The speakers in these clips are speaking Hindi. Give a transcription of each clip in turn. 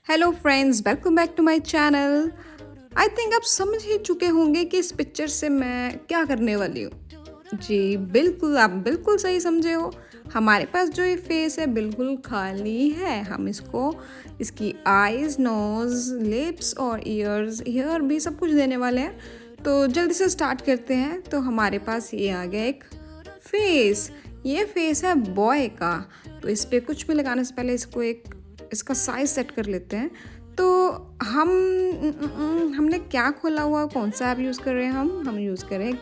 Hello friends, welcome back to my channel. I think आप समझ ही चुके होंगे कि इस पिक्चर से मैं क्या करने वाली हूँ। जी बिल्कुल, आप बिल्कुल सही समझे हो। हमारे पास जो ये फेस है बिल्कुल खाली है। हम इसको इसकी आईज, नोज़, लिप्स और ईयर्स, हेयर भी सब कुछ देने वाले हैं। तो जल्दी से स्टार्ट करते हैं। तो हमारे पास ये आ गया एक फेस। ये फेस है बॉय का। तो इस पर कुछ भी लगाने से पहले इसका साइज सेट कर लेते हैं। तो हमने क्या खोला हुआ, कौन सा ऐप यूज़ कर रहे हैं हम यूज़ कर रहे हैं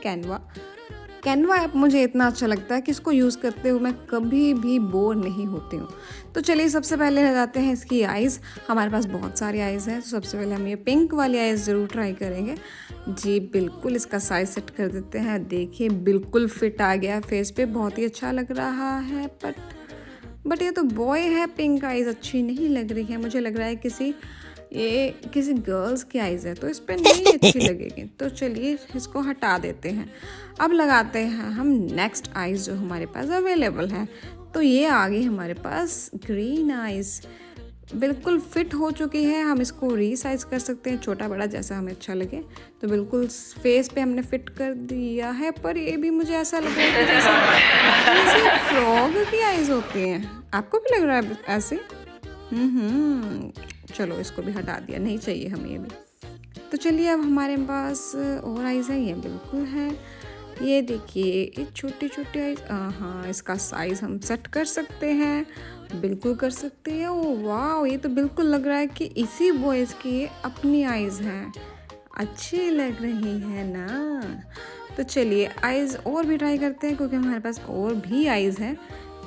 कैनवा ऐप। मुझे इतना अच्छा लगता है कि इसको यूज़ करते हुए मैं कभी भी बोर नहीं होती हूँ। तो चलिए सबसे पहले लगाते हैं इसकी आइज़। हमारे पास बहुत सारी आइज़ हैं, तो सबसे पहले हम ये पिंक वाली आइज़ ज़रूर ट्राई करेंगे। जी बिल्कुल, इसका साइज सेट कर देते हैं। देखिए बिल्कुल फिट आ गया फेस पे, बहुत ही अच्छा लग रहा है। बट ये तो बॉय है, पिंक आइज़ अच्छी नहीं लग रही है। मुझे लग रहा है किसी गर्ल्स की आइज़ है, तो इस पर नहीं अच्छी लगेगी। तो चलिए इसको हटा देते हैं। अब लगाते हैं हम नेक्स्ट आइज़ जो हमारे पास अवेलेबल है। तो ये आ गई हमारे पास ग्रीन आइज़, बिल्कुल फिट हो चुकी है। हम इसको रीसाइज कर सकते हैं, छोटा बड़ा जैसा हमें अच्छा लगे। तो बिल्कुल फेस पे हमने फिट कर दिया है। पर ये भी मुझे ऐसा लग रहा है कि जैसे फ्रॉग की आइज़ होती हैं। आपको भी लग रहा है ऐसे? चलो इसको भी हटा दिया, नहीं चाहिए हमें ये भी। तो चलिए अब हमारे पास और आइज़ है। ये बिल्कुल है, ये देखिए ये छोटी छोटी आइज़। हाँ, इसका साइज़ हम सेट कर सकते हैं, बिल्कुल कर सकते हैं। ओ वाह, ये तो बिल्कुल लग रहा है कि इसी बॉयज़ की ये अपनी आइज़ हैं। अच्छी लग रही है ना। तो चलिए आइज़ और भी ट्राई करते हैं, क्योंकि हमारे पास और भी आइज़ हैं।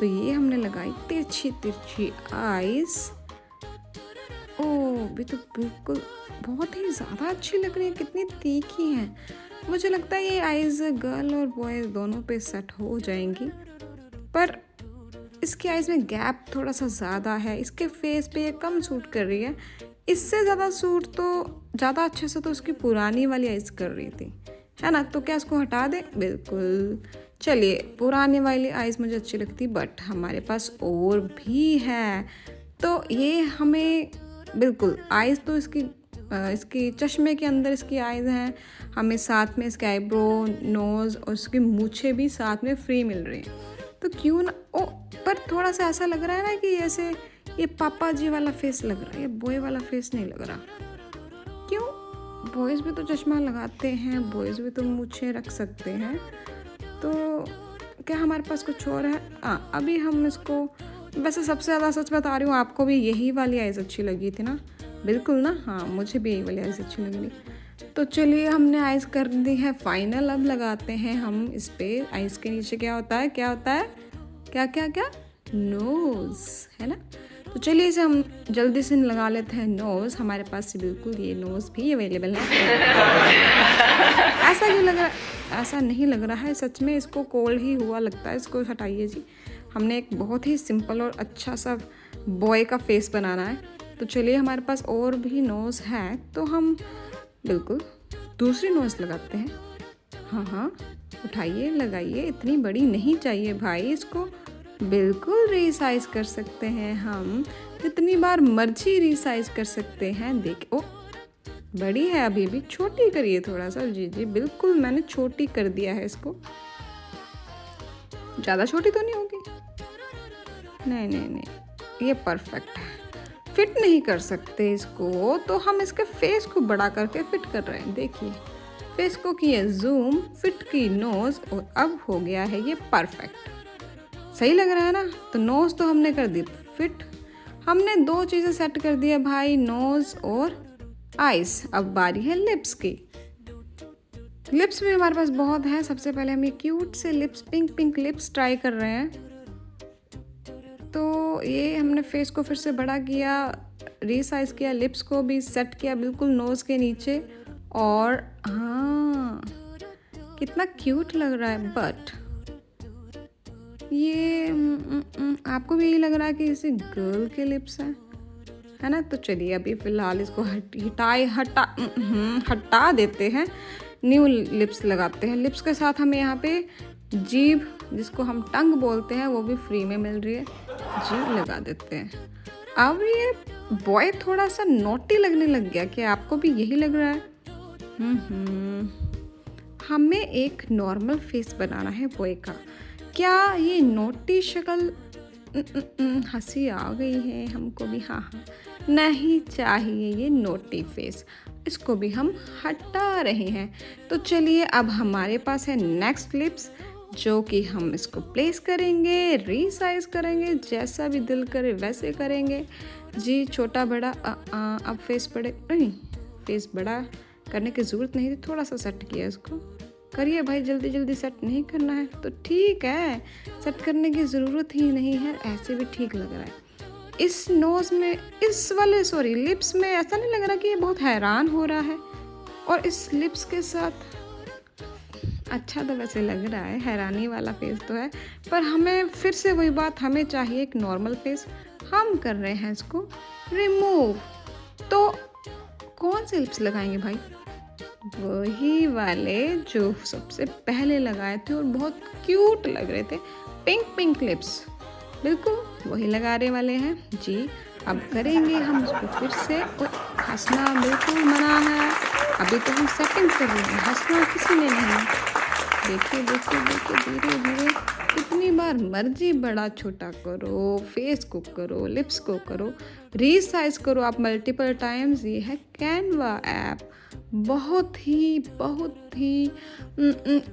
तो ये हमने लगाई तिरछी तिरछी आइज़। ओह, भी तो बिल्कुल बहुत ही ज़्यादा अच्छी लग रही है, कितनी तीखी हैं। मुझे लगता है ये आइज़ गर्ल और बॉय दोनों पे सेट हो जाएंगी। पर इसकी आइज़ में गैप थोड़ा सा ज़्यादा है, इसके फेस पे ये कम सूट कर रही है। इससे ज़्यादा सूट तो ज़्यादा अच्छे से तो उसकी पुरानी वाली आइज़ कर रही थी, है ना। तो क्या इसको हटा दें? बिल्कुल। चलिए, पुरानी वाली आइज़ मुझे अच्छी लगती, बट हमारे पास और भी है। तो ये हमें बिल्कुल आइज़ तो इसकी चश्मे के अंदर इसकी आइज़ हैं। हमें साथ में इसके आईब्रो, नोज़ और उसकी मूछें भी साथ में फ्री मिल रही हैं। तो क्यों ना पर थोड़ा सा ऐसा लग रहा है ना कि जैसे ये पापा जी वाला फेस लग रहा है, ये बॉय वाला फेस नहीं लग रहा। क्यों? बॉयज़ भी तो चश्मा लगाते हैं, बॉयज़ भी तो मूछें रख सकते हैं। तो क्या हमारे पास कुछ और है? अभी हम इसको, वैसे सबसे ज़्यादा सच बता रही हूँ, आपको भी यही वाली आइज़ अच्छी लगी थी ना? बिल्कुल ना। हाँ, मुझे भी यही वाली आइज़ अच्छी लगी। तो चलिए हमने आइज़ कर दी है फाइनल। अब लगाते हैं हम इस पे, आइज़ के नीचे क्या होता है क्या नोज़, है ना। तो चलिए इसे हम जल्दी से लगा लेते हैं नोज़। हमारे पास बिल्कुल ये नोज़ भी अवेलेबल है। ऐसा क्यों लग रहा है? ऐसा नहीं लग रहा है, सच में इसको कोल्ड ही हुआ लगता है। इसको हटाइए जी। हमने एक बहुत ही सिंपल और अच्छा सा बॉय का फेस बनाना है। तो चलिए हमारे पास और भी नोज़ है, तो हम बिल्कुल दूसरी नोज़ लगाते हैं। हाँ, उठाइए, लगाइए। इतनी बड़ी नहीं चाहिए भाई, इसको बिल्कुल रीसाइज कर सकते हैं हम, जितनी बार मर्जी रीसाइज कर सकते हैं। ओ, बड़ी है, अभी भी छोटी करिए थोड़ा सा। जी बिल्कुल, मैंने छोटी कर दिया है इसको। ज़्यादा छोटी तो नहीं होगी? नहीं, ये परफेक्ट है। फिट नहीं कर सकते इसको, तो हम इसके फेस को बड़ा करके फिट कर रहे हैं। देखिए, फेस को किए जूम, फिट की नोज़, और अब हो गया है ये परफेक्ट। सही लग रहा है ना। तो नोज़ तो हमने कर दी फिट। हमने दो चीज़ें सेट कर दी है भाई, नोज़ और आइज़। अब बारी है लिप्स की। लिप्स भी हमारे पास बहुत है। सबसे पहले हम ये क्यूट से लिप्स, पिंक लिप्स ट्राई कर रहे हैं। तो ये हमने फेस को फिर से बड़ा किया, रीसाइज किया, लिप्स को भी सेट किया बिल्कुल नोज़ के नीचे। और हाँ, कितना क्यूट लग रहा है। बट ये आपको भी यही लग रहा है कि इसे गर्ल के लिप्स हैं, है ना। तो चलिए अभी फ़िलहाल इसको हटा देते हैं। न्यू लिप्स लगाते हैं। लिप्स के साथ हमें यहाँ पे जीभ, जिसको हम टंग बोलते हैं, वो भी फ्री में मिल रही है। जी लगा देते हैं। अब ये बॉय थोड़ा सा नोटी लगने लग गया, क्या आपको भी यही लग रहा है? हमें एक नॉर्मल फेस बनाना है बॉय का। क्या ये नोटी शक्ल, हंसी आ गई है हमको भी, हाँ हाँ, नहीं चाहिए ये नोटी फेस, इसको भी हम हटा रहे हैं। तो चलिए अब हमारे पास है नेक्स्ट लिप्स, जो कि हम इसको प्लेस करेंगे, रीसाइज करेंगे, जैसा भी दिल करे वैसे करेंगे जी। छोटा बड़ा अब फेस बड़े नहीं, फेस बड़ा करने की ज़रूरत नहीं थी, थोड़ा सा सेट किया इसको। करिए भाई, जल्दी जल्दी सेट नहीं करना है तो ठीक है, सेट करने की ज़रूरत ही नहीं है, ऐसे भी ठीक लग रहा है। इस नोज़ में, इस वाले सॉरी लिप्स में ऐसा नहीं लग रहा कि ये बहुत हैरान हो रहा है, और इस लिप्स के साथ अच्छा तो वैसे लग रहा है, हैरानी वाला फेस तो है, पर हमें फिर से वही बात, हमें चाहिए एक नॉर्मल फेस। हम कर रहे हैं इसको रिमूव। तो कौन से लिप्स लगाएंगे भाई? वही वाले जो सबसे पहले लगाए थे और बहुत क्यूट लग रहे थे, पिंक पिंक लिप्स, बिल्कुल वही लगाने वाले हैं जी। अब करेंगे हम उसको फिर से, हंसना बिल्कुल मना है, अभी तो हम सेटिंग कर रहे हैं, हंसना किसी ने नहीं। देखिए देखिए देखिए, धीरे धीरे, कितनी बार मर्जी बड़ा छोटा करो, फेस को करो, लिप्स को करो, रीसाइज करो आप मल्टीपल टाइम्स। ये है कैनवा ऐप, बहुत ही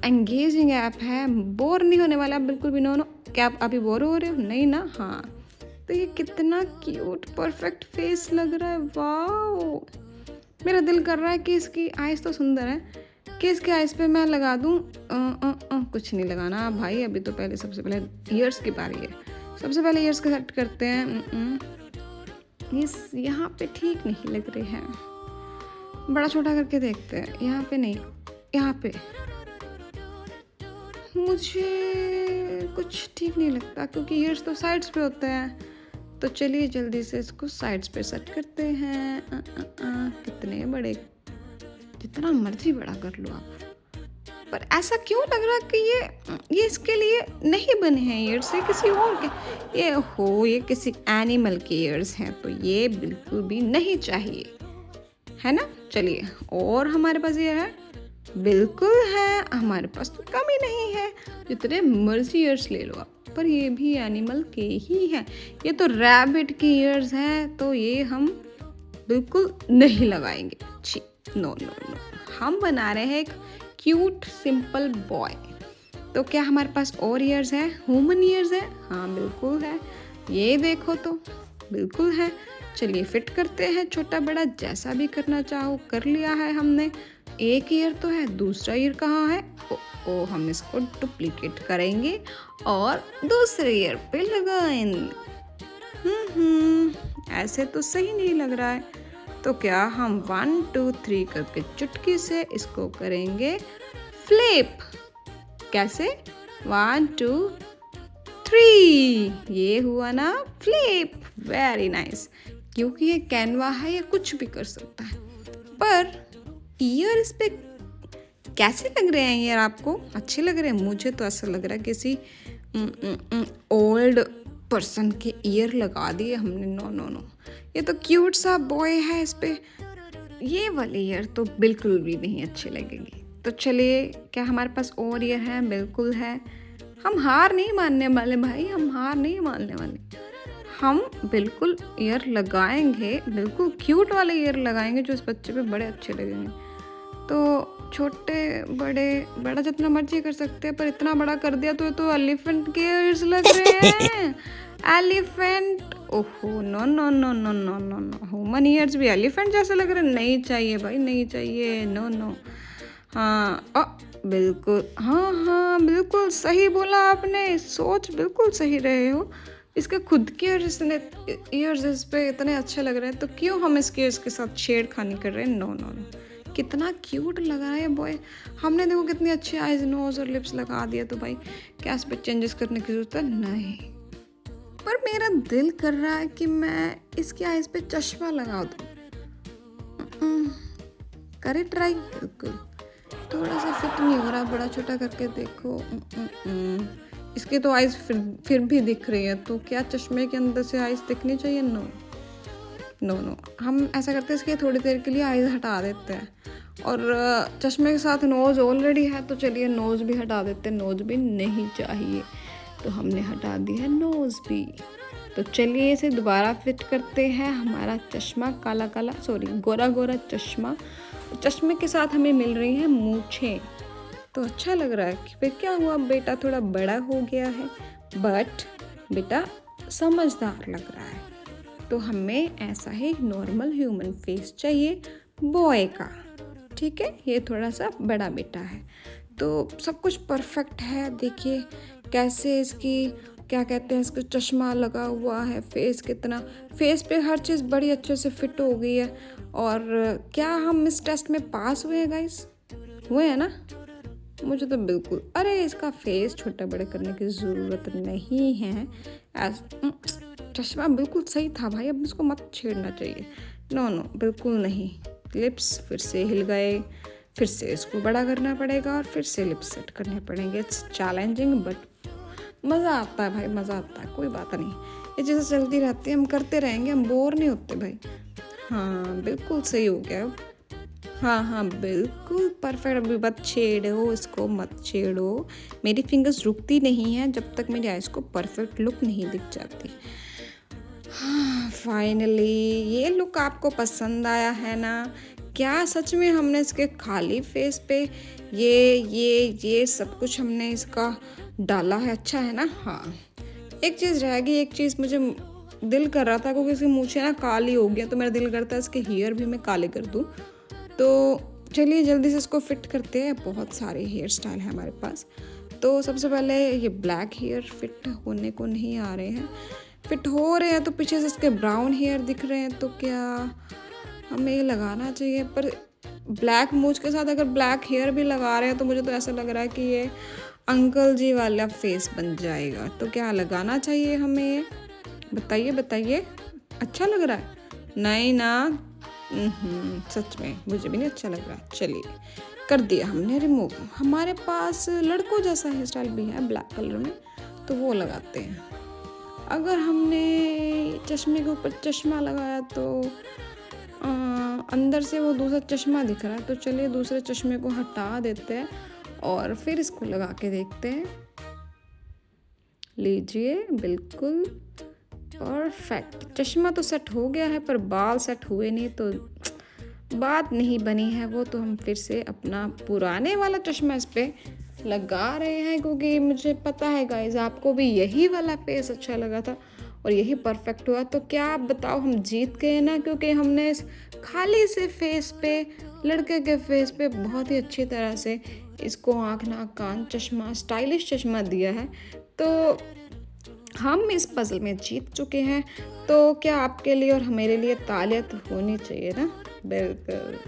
एंगेजिंग ऐप है, बोर नहीं होने वाला आप बिल्कुल भी। नो नो, क्या आप अभी बोर हो रहे हो? नहीं ना, हाँ। तो ये कितना क्यूट परफेक्ट फेस लग रहा है, वाओ। मेरा दिल कर रहा है कि इसकी आइज़ तो सुंदर है, कि इसके आइज़ पे मैं लगा दूँ, कुछ नहीं लगाना भाई, अभी तो पहले सबसे पहले ईयर्स की बारी है, सबसे पहले ईयर्स का सेट करते हैं। इस यहाँ पे ठीक नहीं लग रहे हैं, बड़ा छोटा करके देखते हैं, यहाँ पे नहीं, यहाँ पे मुझे कुछ ठीक नहीं लगता, क्योंकि ईयर्स तो साइड्स पे होते हैं। तो चलिए जल्दी से इसको साइड्स पे सेट करते हैं। कितने बड़े, जितना मर्जी बड़ा कर लो आप, पर ऐसा क्यों लग रहा कि ये इसके लिए नहीं बने हैं ईयर्स, ये किसी और के, ये किसी एनिमल के ईयर्स हैं, तो ये बिल्कुल भी नहीं चाहिए, है ना। चलिए, और हमारे पास ये है, बिल्कुल है, हमारे पास तो कमी नहीं है, जितने मर्जी ईयर्स ले लो आप, पर ये भी एनिमल के ही हैं। ये तो रैबिट के ईयर्स हैं, तो ये हम बिल्कुल नहीं लगाएंगे, छी, नो नो नो। हम बना रहे हैं एक क्यूट सिंपल बॉय। तो क्या हमारे पास और ईयर्स है, ह्यूमन ईयर्स है? हाँ बिल्कुल है, ये देखो तो बिल्कुल है। चलिए फिट करते हैं, छोटा बड़ा जैसा भी करना चाहो कर लिया है हमने। एक ईयर तो है, दूसरा ईयर कहाँ है? हम इसको डुप्लीकेट करेंगे और दूसरे ईयर पे लगाएंगे। ऐसे तो सही नहीं लग रहा है, तो क्या हम 1 2 3 करके चुटकी से इसको करेंगे फ्लिप। कैसे? 1 2 3, ये हुआ ना फ्लिप, वेरी नाइस। क्योंकि ये कैनवा है, ये कुछ भी कर सकता है। पर ईयर इस पे कैसे लग रहे हैं यार? आपको अच्छे लग रहे हैं? मुझे तो ऐसा लग रहा है किसी ओल्ड पर्सन के ईयर लगा दिए हमने। नो नो नो, ये तो क्यूट सा बॉय है, इस पे ये वाले ईयर तो बिल्कुल भी नहीं अच्छे लगेंगे। तो चलिए, क्या हमारे पास और ईयर है? बिल्कुल है। हम हार नहीं मानने वाले भाई, हम हार नहीं मानने वाले, हम बिल्कुल ईयर लगाएंगे, बिल्कुल क्यूट वाले ईयर लगाएंगे जो इस बच्चे पे बड़े अच्छे लगेंगे। तो छोटे बड़े, बड़ा जितना मर्जी कर सकते हैं, पर इतना बड़ा कर दिया तो एलिफेंट के ईयर्स लग रहे हैं। एलिफेंट, ओहो, no no no no no no no, human ears भी एलिफेंट जैसे लग रहे हैं, नहीं चाहिए भाई, नहीं चाहिए, नो नो। हाँ बिल्कुल, हाँ बिल्कुल सही बोला आपने, सोच बिल्कुल सही रहे हो। इसके खुद के ईयर्स इस पे इतने अच्छे लग रहे हैं, तो क्यों हम इसके ईयर्स के साथ छेड़खानी कर रहे हैं? नो नो नो, कितना क्यूट लग रहा है बॉय। हमने देखो कितनी अच्छी आईज, नोज और लिप्स लगा दिया, तो भाई क्या इस पे चेंजेस करने की जरूरत है? नहीं। पर मेरा दिल कर रहा है कि मैं इसकी आईज पे चश्मा लगा दूँ। करे ट्राई, बिल्कुल थोड़ा सा फिट नहीं हो रहा, बड़ा छोटा करके देखो। इसकी तो आइज़ फिर भी दिख रही है, तो क्या चश्मे के अंदर से आइज़ दिखनी चाहिए? नो, नो नो, हम ऐसा करते हैं इसके थोड़ी देर के लिए आईज हटा देते हैं, और चश्मे के साथ नोज़ ऑलरेडी है तो चलिए नोज़ भी हटा देते हैं, नोज़ भी नहीं चाहिए तो हमने हटा दी है नोज़ भी। तो चलिए इसे दोबारा फिट करते हैं। हमारा चश्मा काला काला, सॉरी गोरा गोरा चश्मा, चश्मे के साथ हमें मिल रही हैं मूछें, तो अच्छा लग रहा है कि फिर क्या हुआ, बेटा थोड़ा बड़ा हो गया है बट बेटा समझदार लग रहा है। तो हमें ऐसा ही नॉर्मल ह्यूमन फेस चाहिए बॉय का, ठीक है। ये थोड़ा सा बड़ा बेटा है तो सब कुछ परफेक्ट है। देखिए कैसे इसकी क्या कहते हैं, इसको चश्मा लगा हुआ है, फेस कितना, फेस पे हर चीज़ बड़ी अच्छे से फिट हो गई है। और क्या हम इस टेस्ट में पास हुए हैं गाइस? हुए हैं ना? मुझे तो बिल्कुल, अरे इसका फेस छोटा बड़े करने की ज़रूरत नहीं है। चश्मा बिल्कुल सही था भाई, अब इसको मत छेड़ना चाहिए। नो नो बिल्कुल नहीं। लिप्स फिर से हिल गए, फिर से इसको बड़ा करना पड़ेगा और फिर से लिप्स सेट करने पड़ेंगे। इट्स चैलेंजिंग बट मज़ा आता है भाई, मज़ा आता है, कोई बात नहीं, ये चीज़ें चलती रहती है, हम करते रहेंगे, हम बोर नहीं होते भाई। हाँ बिल्कुल सही हो गया अब। हाँ हाँ बिल्कुल परफेक्ट। अभी मत छेड़ो इसको, मत छेड़ो, मेरी फिंगर्स रुकती नहीं हैं जब तक मेरी आइज़ को परफेक्ट लुक नहीं दिख जाती। हाँ फाइनली ये लुक आपको पसंद आया है ना? क्या सच में हमने इसके खाली फेस पे ये सब कुछ हमने इसका डाला है, अच्छा है ना? हाँ एक चीज़ रह गई, एक चीज़ मुझे दिल कर रहा था क्योंकि इसकी मूछें ना काली हो गई, तो मेरा दिल करता है इसके हेयर भी मैं काले कर दूँ। तो चलिए जल्दी से इसको फिट करते हैं, बहुत सारे हेयर स्टाइल है हमारे पास। तो सबसे पहले ये ब्लैक हेयर फिट होने को नहीं आ रहे हैं, फिट हो रहे हैं तो पीछे से इसके ब्राउन हेयर दिख रहे हैं, तो क्या हमें ये लगाना चाहिए? पर ब्लैक मूछ के साथ अगर ब्लैक हेयर भी लगा रहे हैं तो मुझे तो ऐसा लग रहा है कि ये अंकल जी वाला फेस बन जाएगा। तो क्या लगाना चाहिए हमें ये? बताइए बताइए, अच्छा लग रहा है? नहीं ना, सच में मुझे भी नहीं अच्छा लग रहा। चलिए कर दिया हमने रिमूव। हमारे पास लड़कों जैसा हेयर स्टाइल भी है ब्लैक कलर में, तो वो लगाते हैं। अगर हमने चश्मे के ऊपर चश्मा लगाया तो अंदर से वो दूसरा चश्मा दिख रहा है, तो चलिए दूसरे चश्मे को हटा देते हैं और फिर इसको लगा के देखते हैं। लीजिए बिल्कुल परफेक्ट, चश्मा तो सेट हो गया है पर बाल सेट हुए नहीं, तो बात नहीं बनी है वो। तो हम फिर से अपना पुराने वाला चश्मा इस पे लगा रहे हैं, क्योंकि मुझे पता है गाइज आपको भी यही वाला फेस अच्छा लगा था और यही परफेक्ट हुआ। तो क्या आप बताओ, हम जीत गए ना, क्योंकि हमने इस खाली से फेस पे, लड़के के फेस पे बहुत ही अच्छी तरह से इसको आँख नाक कान चश्मा, स्टाइलिश चश्मा दिया है। तो हम इस पजल में जीत चुके हैं। तो क्या आपके लिए और मेरे लिए तालियां तो होनी चाहिए ना? बिल्कुल।